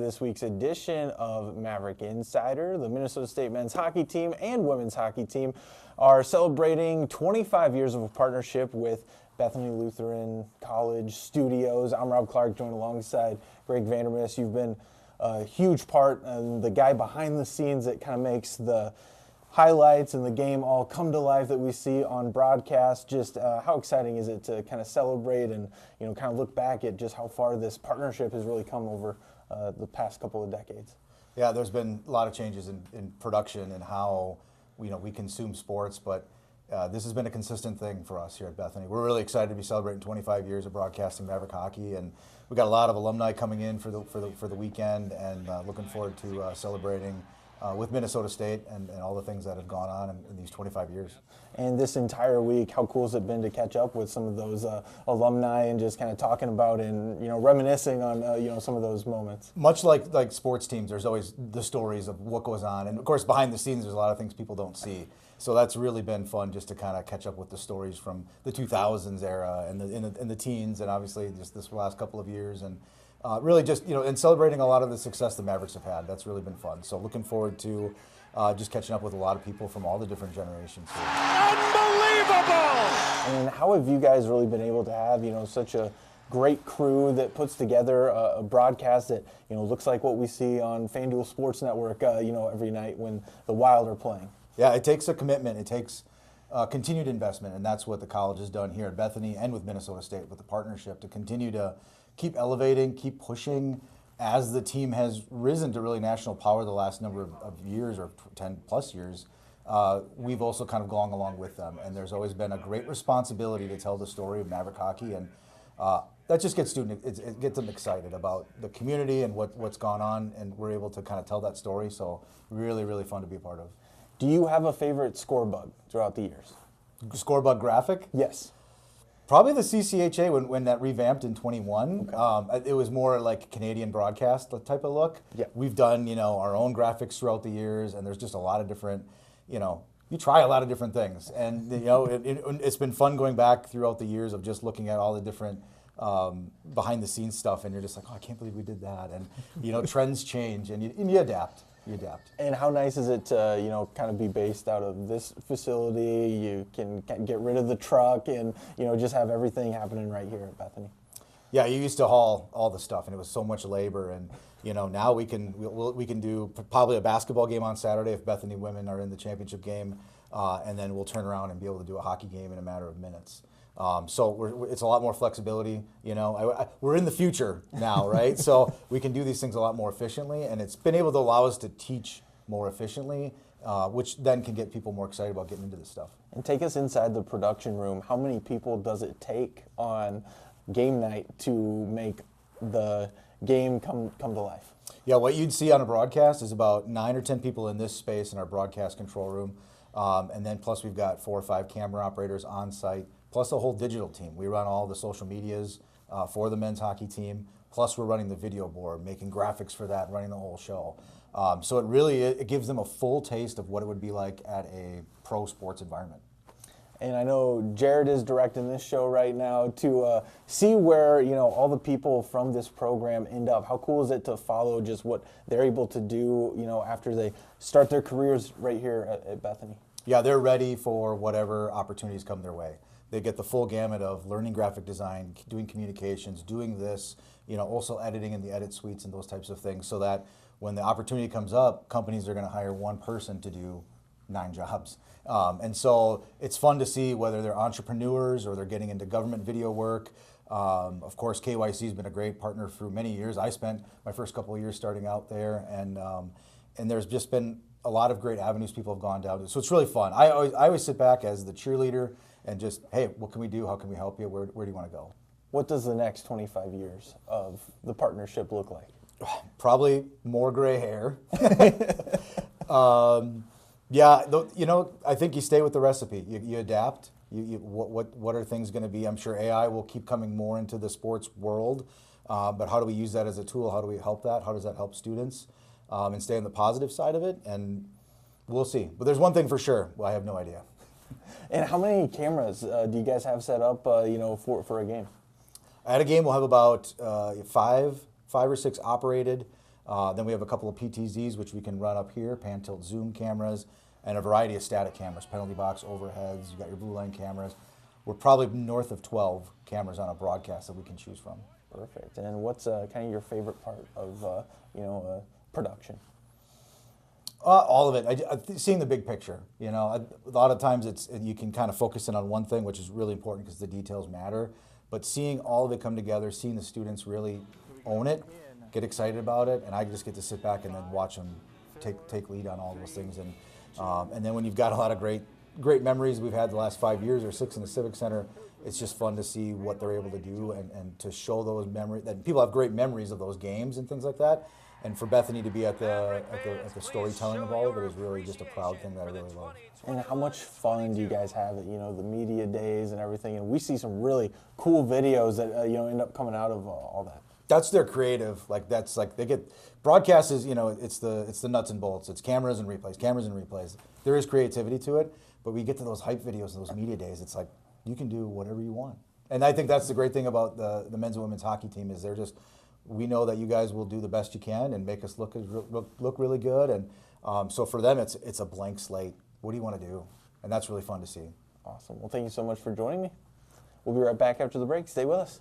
this week's edition of Maverick Insider. The Minnesota State men's hockey team and women's hockey team are celebrating 25 years of a partnership with Bethany Lutheran College Studios. I'm Rob Clark, joined alongside Greg Vandermis. You've been a huge part and the guy behind the scenes that kind of makes the highlights and the game all come to life that we see on broadcast. Just how exciting is it to kind of celebrate and kind of look back at just how far this partnership has really come over the past couple of decades? Yeah, there's been a lot of changes in production and how we consume sports, but this has been a consistent thing for us here at Bethany. We're really excited to be celebrating 25 years of broadcasting Maverick hockey, and we got a lot of alumni coming in for the weekend, and looking forward to celebrating with Minnesota State and all the things that have gone on in these 25 years. And this entire week, how cool has it been to catch up with some of those alumni and just kind of talking about and reminiscing on some of those moments? Much like sports teams, there's always the stories of what goes on, and of course behind the scenes, there's a lot of things people don't see. So that's really been fun, just to kind of catch up with the stories from the 2000s era and the teens, and obviously just this last couple of years, and really just and celebrating a lot of the success the Mavericks have had. That's really been fun. So looking forward to just catching up with a lot of people from all the different generations here. Unbelievable! And how have you guys really been able to have such a great crew that puts together a broadcast that looks like what we see on FanDuel Sports Network every night when the Wild are playing? Yeah, it takes a commitment. It takes continued investment, and that's what the college has done here at Bethany and with Minnesota State with the partnership to continue to keep elevating, keep pushing as the team has risen to really national power the last number of years, or 10 plus years. We've also kind of gone along with them, and there's always been a great responsibility to tell the story of Maverick hockey, and that just gets it gets them excited about the community and what's gone on, and we're able to kind of tell that story. So really, really fun to be a part of. Do you have a favorite score bug throughout the years? Score bug graphic? Yes. Probably the CCHA when that revamped in 21. Okay. It was more like Canadian broadcast type of look. Yeah. We've done our own graphics throughout the years, and there's just a lot of different, you try a lot of different things, and it's been fun going back throughout the years of just looking at all the different behind the scenes stuff, and you're just like, oh, I can't believe we did that, and trends change, and you adapt. You adapt. And how nice is it to, kind of be based out of this facility? You can get rid of the truck and, just have everything happening right here at Bethany. Yeah, you used to haul all the stuff, and it was so much labor. And, now we can do probably a basketball game on Saturday if Bethany women are in the championship game, and then we'll turn around and be able to do a hockey game in a matter of minutes. So it's a lot more flexibility. We're in the future now, right? So we can do these things a lot more efficiently, and it's been able to allow us to teach more efficiently, which then can get people more excited about getting into this stuff. And take us inside the production room. How many people does it take on game night to make the game come to life? Yeah, what you'd see on a broadcast is about 9 or 10 people in this space in our broadcast control room, and then plus we've got 4 or 5 camera operators on site, plus a whole digital team. We run all the social medias for the men's hockey team, plus we're running the video board, making graphics for that, running the whole show. So it gives them a full taste of what it would be like at a pro sports environment. And I know Jared is directing this show right now to see where all the people from this program end up. How cool is it to follow just what they're able to do after they start their careers right here at Bethany? Yeah, they're ready for whatever opportunities come their way. They get the full gamut of learning graphic design, doing communications, doing this, also editing in the edit suites and those types of things, so that when the opportunity comes up, companies are going to hire one person to do 9 jobs. And so it's fun to see whether they're entrepreneurs or they're getting into government video work. Of course, KYC has been a great partner for many years. I spent my first couple of years starting out there, and there's just been a lot of great avenues people have gone down to. So it's really fun. I always sit back as the cheerleader and just, hey, what can we do? How can we help you? Where do you want to go? What does the next 25 years of the partnership look like? Probably more gray hair. Yeah, I think you stay with the recipe. You adapt. What are things going to be? I'm sure AI will keep coming more into the sports world, but how do we use that as a tool? How do we help that? How does that help students? And stay on the positive side of it, and we'll see. But there's one thing for sure. Well, I have no idea. And how many cameras do you guys have set up, for a game? At a game, we'll have about five or six operated. Then we have a couple of PTZs, which we can run up here, pan, tilt, zoom cameras, and a variety of static cameras, penalty box, overheads, you got your blue line cameras. We're probably north of 12 cameras on a broadcast that we can choose from. Perfect. And what's kind of your favorite part of production? All of it. Seeing the big picture. You know, a lot of times you can kind of focus in on one thing, which is really important because the details matter. But seeing all of it come together, seeing the students really own it, get excited about it, and I just get to sit back and then watch them take lead on all those things. And then when you've got a lot of great memories we've had the last 5 years or 6 in the Civic Center, it's just fun to see what they're able to do and to show those memories. That people have great memories of those games and things like that. And for Bethany to be at the storytelling of all of it is really just a proud thing that I really love. And how much fun do you guys have at the media days and everything? And we see some really cool videos that end up coming out of all that. That's their creative. Like that's like they get broadcast is it's the nuts and bolts. It's cameras and replays. There is creativity to it, but we get to those hype videos and those media days. It's like you can do whatever you want. And I think that's the great thing about the men's and women's hockey team is we know that you guys will do the best you can and make us look really good. And so for them, it's a blank slate. What do you want to do? And that's really fun to see. Awesome. Well, thank you so much for joining me. We'll be right back after the break. Stay with us.